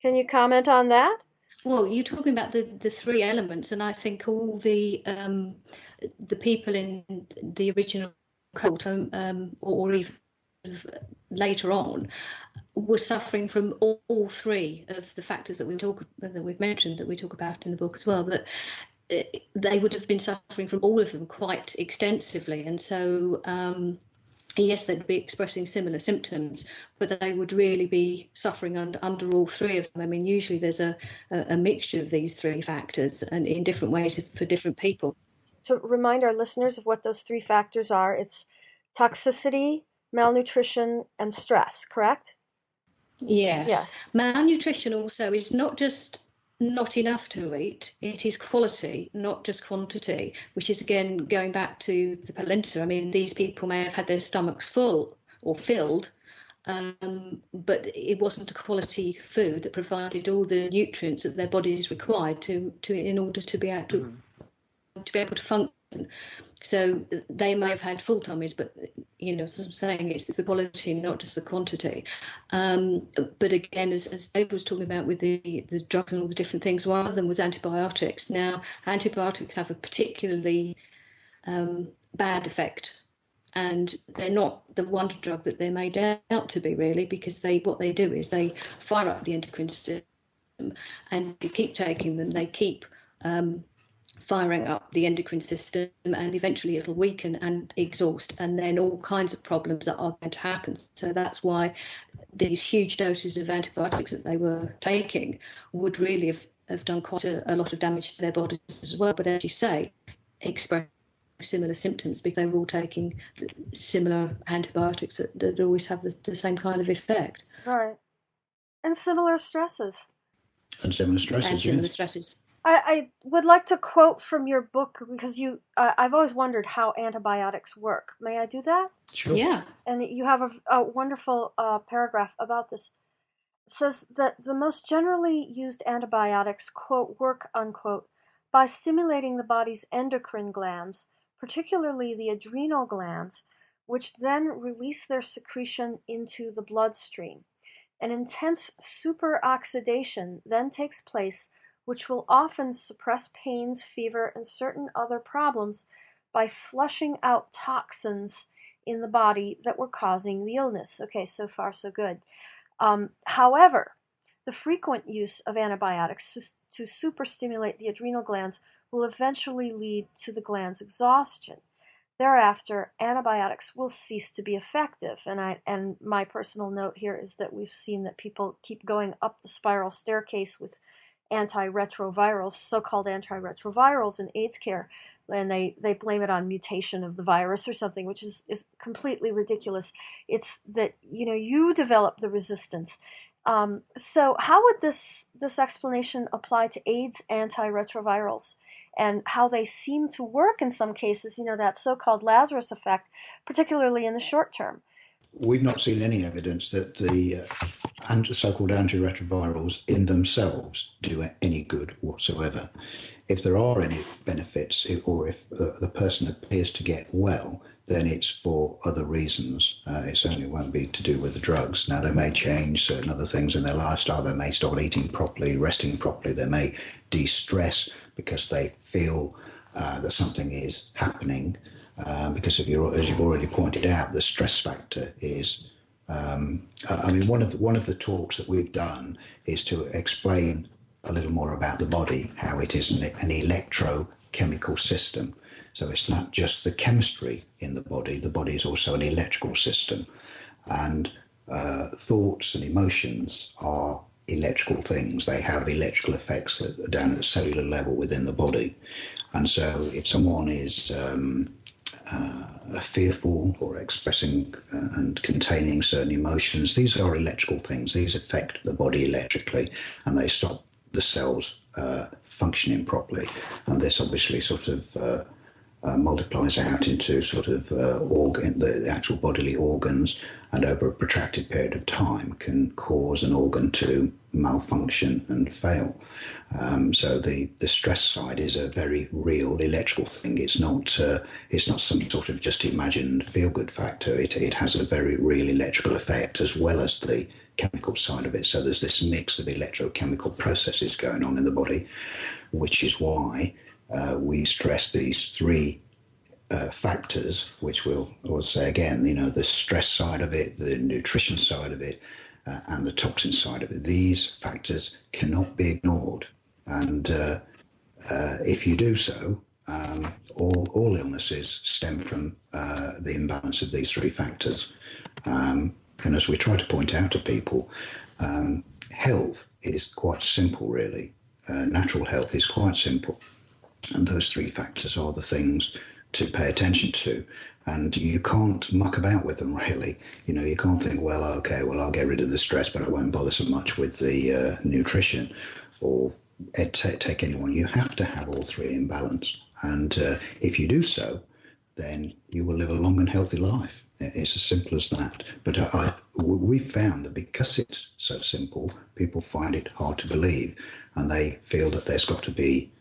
Can you comment on that? Well, you're talking about the three elements, and I think all the people in the original cult, or even later on, were suffering from all three of the factors that we've mentioned, that we talk about in the book as well. That they would have been suffering from all of them quite extensively, and so yes, they'd be expressing similar symptoms, but they would really be suffering under all three of them. I mean, usually there's a mixture of these three factors, and in different ways for different people. To remind our listeners of what those three factors are, it's toxicity, malnutrition, and stress, correct? Yes. Malnutrition also is not just not enough to eat, it is quality, not just quantity, which is again going back to the polenta. I mean, these people may have had their stomachs full or filled, but it wasn't a quality food that provided all the nutrients that their bodies required in order to be able to function. So they may have had full tummies, but as I'm saying, it's the quality, not just the quantity. But again, as Dave was talking about with the drugs and all the different things, one of them was antibiotics. Now, antibiotics have a particularly bad effect, and they're not the wonder drug that they're made out to be, really, because what they do is they fire up the endocrine system, and if you keep taking them, they keep firing up the endocrine system, and eventually it'll weaken and exhaust, and then all kinds of problems are going to happen. So that's why these huge doses of antibiotics that they were taking would really have done quite a lot of damage to their bodies as well. But as you say, express similar symptoms because they were all taking similar antibiotics that always have the same kind of effect. Right. And similar stresses. Stresses. I would like to quote from your book, because I've always wondered how antibiotics work. May I do that? Sure. Yeah. And you have a wonderful paragraph about this. It says that the most generally used antibiotics, quote, work, unquote, by stimulating the body's endocrine glands, particularly the adrenal glands, which then release their secretion into the bloodstream. An intense superoxidation then takes place, which will often suppress pains, fever, and certain other problems by flushing out toxins in the body that were causing the illness. Okay, so far so good. However, the frequent use of antibiotics to superstimulate the adrenal glands will eventually lead to the gland's exhaustion. Thereafter, antibiotics will cease to be effective. And my personal note here is that we've seen that people keep going up the spiral staircase with antiretrovirals, so-called antiretrovirals in AIDS care, and they blame it on mutation of the virus or something, which is completely ridiculous. It's that, you develop the resistance. So how would this explanation apply to AIDS antiretrovirals and how they seem to work in some cases, that so-called Lazarus effect, particularly in the short term? We've not seen any evidence that the so-called antiretrovirals in themselves do any good whatsoever. If there are any benefits, or if the person appears to get well, then it's for other reasons. It certainly won't be to do with the drugs. Now, they may change certain other things in their lifestyle. They may start eating properly, resting properly. They may de-stress because they feel that something is happening. Because as you've already pointed out, the stress factor is. One of the talks that we've done is to explain a little more about the body, how it is an electrochemical system. So it's not just the chemistry in the body is also an electrical system. And thoughts and emotions are electrical things. They have electrical effects down at cellular level within the body. And so if someone is fearful or expressing and containing certain emotions, these are electrical things. These affect the body electrically, and they stop the cells functioning properly. And this obviously sort of multiplies out into sort of the actual bodily organs, and over a protracted period of time can cause an organ to malfunction and fail. So the stress side is a very real electrical thing. It's not some sort of just imagined feel-good factor. It has a very real electrical effect as well as the chemical side of it. So there's this mix of electrochemical processes going on in the body, which is why we stress these three factors, which we'll say again, the stress side of it, the nutrition side of it, and the toxin side of it. These factors cannot be ignored. And if you do so, all illnesses stem from the imbalance of these three factors. And as we try to point out to people, health is quite simple, really. Natural health is quite simple. And those three factors are the things to pay attention to. And you can't muck about with them, really. You can't think, I'll get rid of the stress, but I won't bother so much with the nutrition or take anyone. You have to have all three in balance. And if you do so, then you will live a long and healthy life. It's as simple as that. But we found that because it's so simple, people find it hard to believe, and they feel that there's got to be,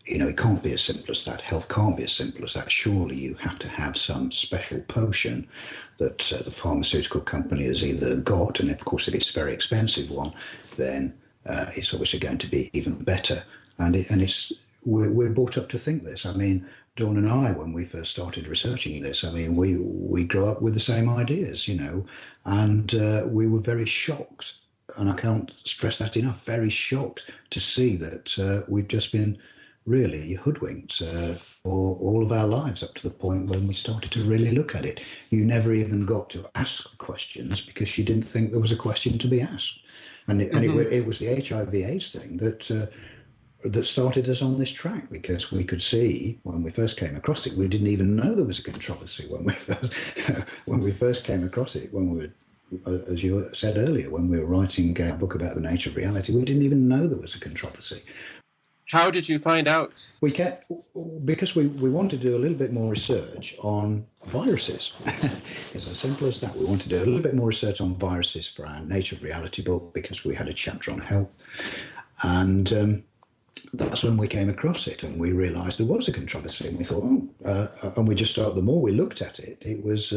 it can't be as simple as that. Health can't be as simple as that. Surely you have to have some special potion that the pharmaceutical company has either got, and of course if it's a very expensive one, then it's obviously going to be even better. And we're brought up to think this. I mean, Dawn and I, when we first started researching this, we grew up with the same ideas, and we were very shocked, and I can't stress that enough, very shocked to see that we've just been really hoodwinked for all of our lives up to the point when we started to really look at it. You never even got to ask the questions because you didn't think there was a question to be asked. And it was the HIV/AIDS thing that started us on this track, because we could see when we first came across it, we didn't even know there was a controversy when we first came across it, when we were, as you said earlier, when we were writing a book about the nature of reality, we didn't even know there was a controversy. How did you find out? Because we wanted to do a little bit more research on viruses. It's as simple as that. We wanted to do a little bit more research on viruses for our Nature of Reality book, because we had a chapter on health. And that's when we came across it, and we realised there was a controversy. And we thought, and we just started, the more we looked at it, it was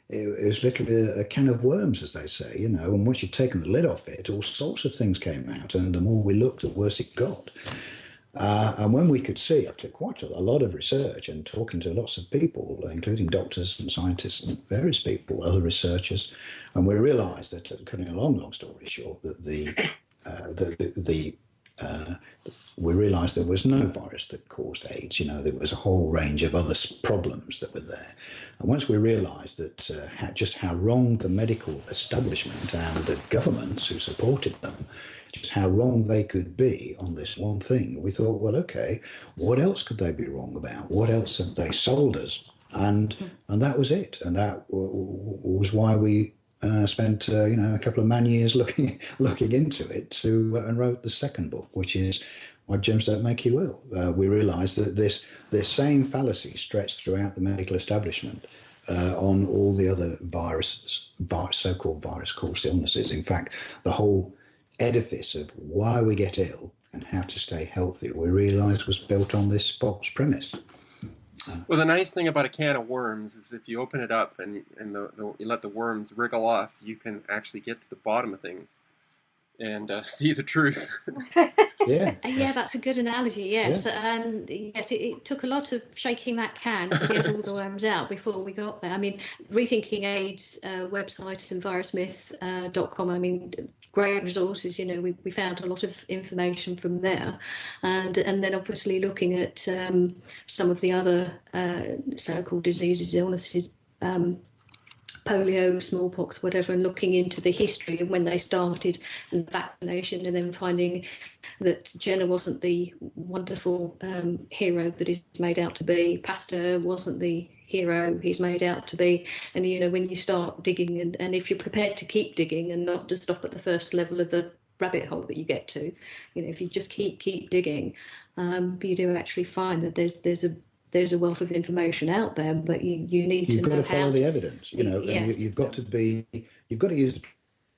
literally a can of worms, as they say, and once you'd taken the lid off it, all sorts of things came out. And the more we looked, the worse it got. And when we could see after quite a lot of research and talking to lots of people, including doctors and scientists and various people, other researchers, and we realised that, cutting a long story short, that we realised there was no virus that caused AIDS. There was a whole range of other problems that were there. And once we realised that just how wrong the medical establishment and the governments who supported them, just how wrong they could be on this one thing, we thought, well, okay, what else could they be wrong about? What else have they sold us? And that was it. And that was why we spent a couple of man years looking into it and wrote the second book, which is Why Germs Don't Make You Ill. We realised that this same fallacy stretched throughout the medical establishment on all the other so-called virus-caused illnesses. In fact, the whole edifice of why we get ill and how to stay healthy, we realised was built on this false premise. Well, the nice thing about a can of worms is if you open it up and you let the worms wriggle off, you can actually get to the bottom of things and see the truth. Yeah, that's a good analogy. Yes, and yes, it took a lot of shaking that can to get all the worms out before we got there. I mean, Rethinking AIDS website and virusmyth.com. I mean, great resources. We found a lot of information from there, and then obviously looking at some of the other so-called diseases, illnesses. Polio, smallpox, whatever, and looking into the history of when they started the vaccination, and then finding that Jenner wasn't the wonderful hero that he's made out to be. Pasteur wasn't the hero he's made out to be. And, when you start digging, and if you're prepared to keep digging and not to stop at the first level of the rabbit hole that you get to, if you just keep digging, you do actually find that there's a wealth of information out there, but you need to know how. You've got to follow the evidence, Yes. and you've got to use the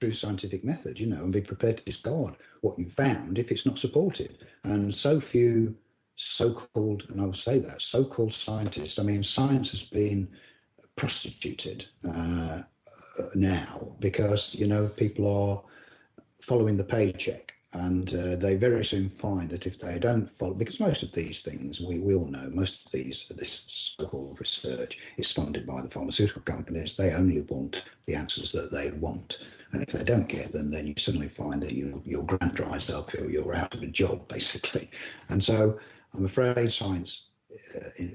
true scientific method, and be prepared to discard what you found if it's not supported. And so few so-called, and I will say that, so-called scientists, I mean, science has been prostituted now because, people are following the paycheck. And they very soon find that if they don't follow, because most of these things, we all know, most of this so-called research is funded by the pharmaceutical companies. They only want the answers that they want. And if they don't get them, then you suddenly find that your grant dries up, or you're out of a job, basically. And so I'm afraid science,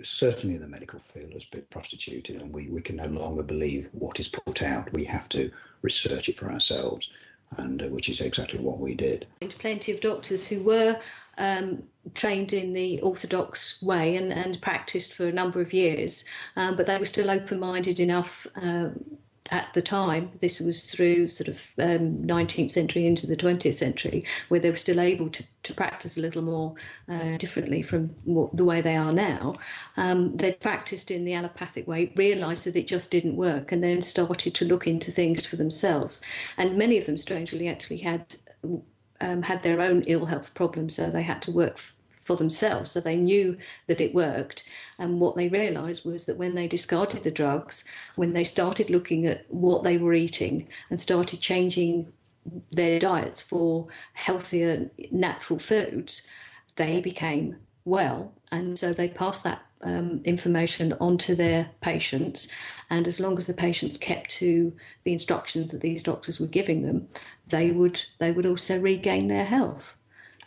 certainly in the medical field, has been prostituted, and we can no longer believe what is put out. We have to research it for ourselves. And which is exactly what we did. Plenty of doctors who were trained in the orthodox way and practiced for a number of years, but they were still open-minded enough at the time. This was through sort of 19th century into the 20th century, where they were still able to practice a little more differently from the way they are now. They practiced in the allopathic way, realised that it just didn't work, and then started to look into things for themselves. And many of them, strangely, actually had their own ill health problems, so they had to work for themselves, so they knew that it worked. And what they realised was that when they discarded the drugs, when they started looking at what they were eating and started changing their diets for healthier natural foods, they became well. And so they passed that information on to their patients, and as long as the patients kept to the instructions that these doctors were giving them, they would also regain their health.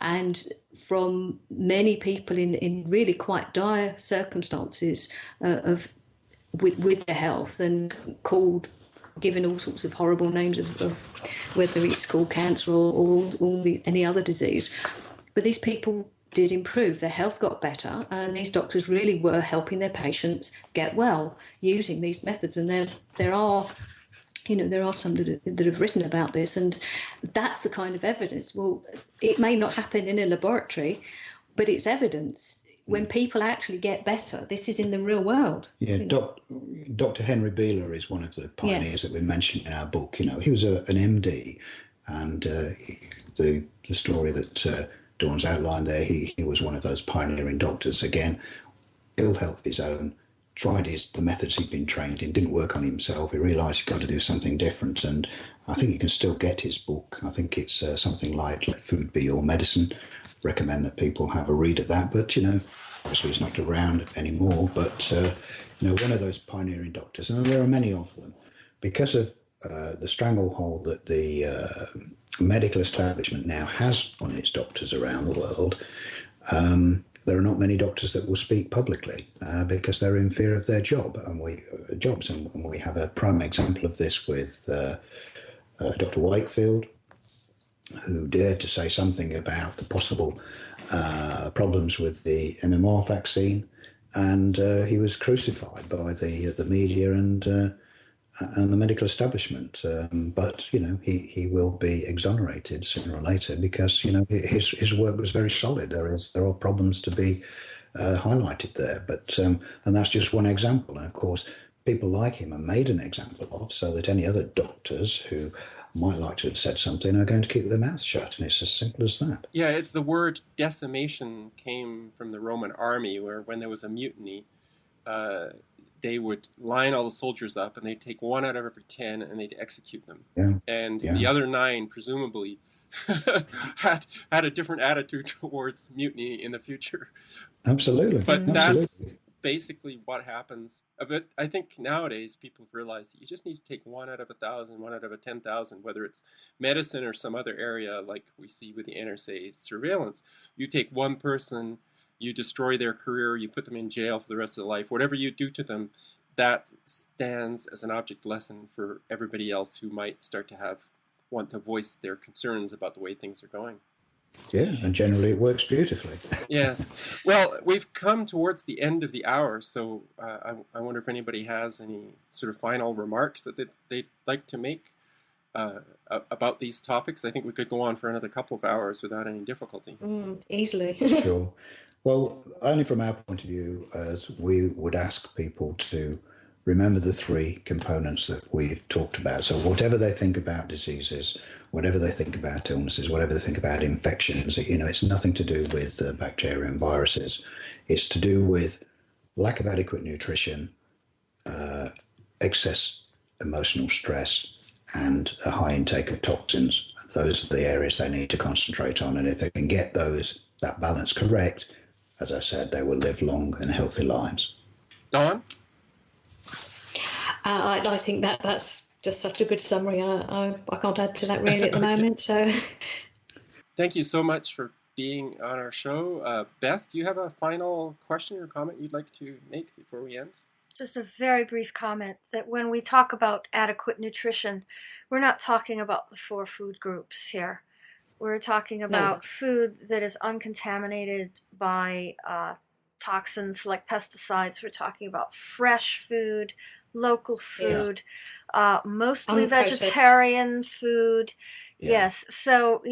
And from many people in really quite dire circumstances with their health, and given all sorts of horrible names of whether it's called cancer or any other disease, but these people did improve. Their health got better, and these doctors really were helping their patients get well using these methods. And there are some that have written about this, and that's the kind of evidence. Well, it may not happen in a laboratory, but it's evidence. When people actually get better, this is in the real world. Yeah, Dr. Henry Beeler is one of the pioneers that we mentioned in our book. He was an MD, and the story that Dawn's outlined there, he was one of those pioneering doctors. Again, ill health of his own, tried the methods he'd been trained in, didn't work on himself. He realised he'd got to do something different, and I think you can still get his book. I think it's something like Let Food Be Your Medicine, recommend that people have a read at that. But, obviously he's not around anymore, but, one of those pioneering doctors, and there are many of them, because of the stranglehold that the medical establishment now has on its doctors around the world, there are not many doctors that will speak publicly because they're in fear of their jobs. And we have a prime example of this with Dr. Wakefield, who dared to say something about the possible problems with the MMR vaccine, and he was crucified by the media and the medical establishment. But he will be exonerated sooner or later because his work was very solid. There are problems to be highlighted there, but and that's just one example. And of course, people like him are made an example of, so that any other doctors who might like to have said something are going to keep their mouths shut, and it's as simple as that. Yeah, it's the word decimation came from the Roman army, where when there was a mutiny, they would line all the soldiers up, and they'd take 1 out of every 10, and they'd execute them. Yeah. And Yeah. the other 9, presumably, had a different attitude towards mutiny in the future. Absolutely. But Absolutely. that's basically what happens. But I think nowadays people have realized that you just need to take 1 out of 1,000, 1 out of 10,000, whether it's medicine or some other area like we see with the NSA surveillance. You take one person, you destroy their career, you put them in jail for the rest of their life. Whatever you do to them, that stands as an object lesson for everybody else who might start to want to voice their concerns about the way things are going. Yeah, and generally it works beautifully. Yes. Well, we've come towards the end of the hour, so I wonder if anybody has any sort of final remarks that they'd like to make about these topics. I think we could go on for another couple of hours without any difficulty. Easily. Sure. Well, only from our point of view, as we would ask people to remember the 3 components that we've talked about. So whatever they think about diseases, whatever they think about illnesses, whatever they think about infections, it's nothing to do with bacteria and viruses. It's to do with lack of adequate nutrition, excess emotional stress, and a high intake of toxins. Those are the areas they need to concentrate on. And if they can get that balance correct, as I said, they will live long and healthy lives. Dawn? I think that's just such a good summary. I can't add to that really at the moment. So, thank you so much for being on our show. Beth, do you have a final question or comment you'd like to make before we end? Just a very brief comment that when we talk about adequate nutrition, we're not talking about the 4 food groups here. We're talking about food that is uncontaminated by toxins like pesticides. We're talking about fresh food, local food, mostly vegetarian food. Yeah. Yes. So,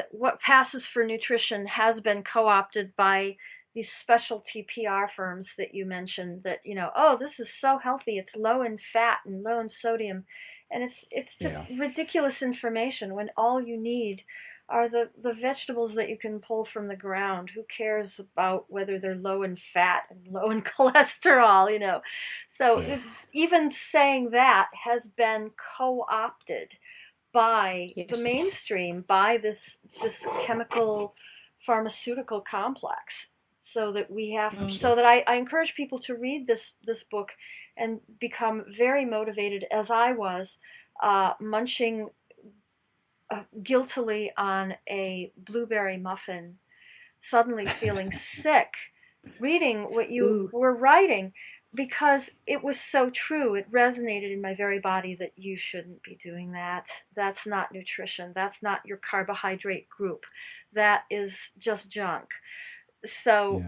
what passes for nutrition has been co-opted by these specialty PR firms that you mentioned that, this is so healthy. It's low in fat and low in sodium. And it's just ridiculous information when all you need are the vegetables that you can pull from the ground. Who cares about whether they're low in fat and low in cholesterol, So even saying that has been co-opted by the mainstream, by this chemical pharmaceutical complex. So that I encourage people to read this book and become very motivated, as I was, munching guiltily on a blueberry muffin, suddenly feeling sick, reading what you were writing, because it was so true. It resonated in my very body that you shouldn't be doing that. That's not nutrition. That's not your carbohydrate group. That is just junk. So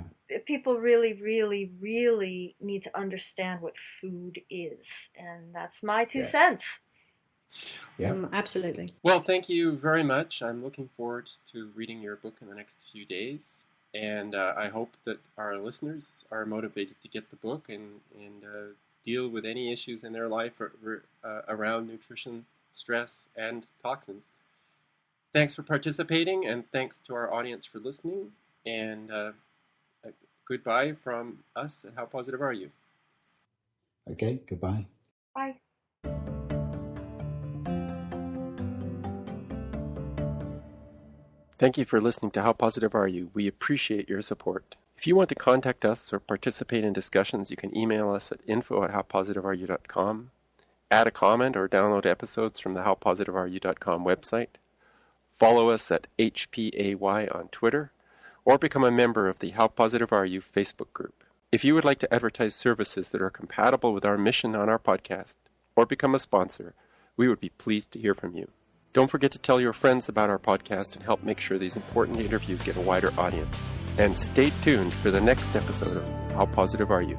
people really, really, really need to understand what food is. And that's my 2 cents. Yeah, absolutely. Well, thank you very much. I'm looking forward to reading your book in the next few days. And I hope that our listeners are motivated to get the book and deal with any issues in their life around nutrition, stress, and toxins. Thanks for participating, and thanks to our audience for listening. And goodbye from us at How Positive Are You? Okay, goodbye. Bye. Thank you for listening to How Positive Are You? We appreciate your support. If you want to contact us or participate in discussions, you can email us at info@howpositiveareyou.com, add a comment or download episodes from the howpositiveareyou.com website, follow us at HPAY on Twitter, or become a member of the How Positive Are You Facebook group. If you would like to advertise services that are compatible with our mission on our podcast, or become a sponsor, we would be pleased to hear from you. Don't forget to tell your friends about our podcast and help make sure these important interviews get a wider audience. And stay tuned for the next episode of How Positive Are You?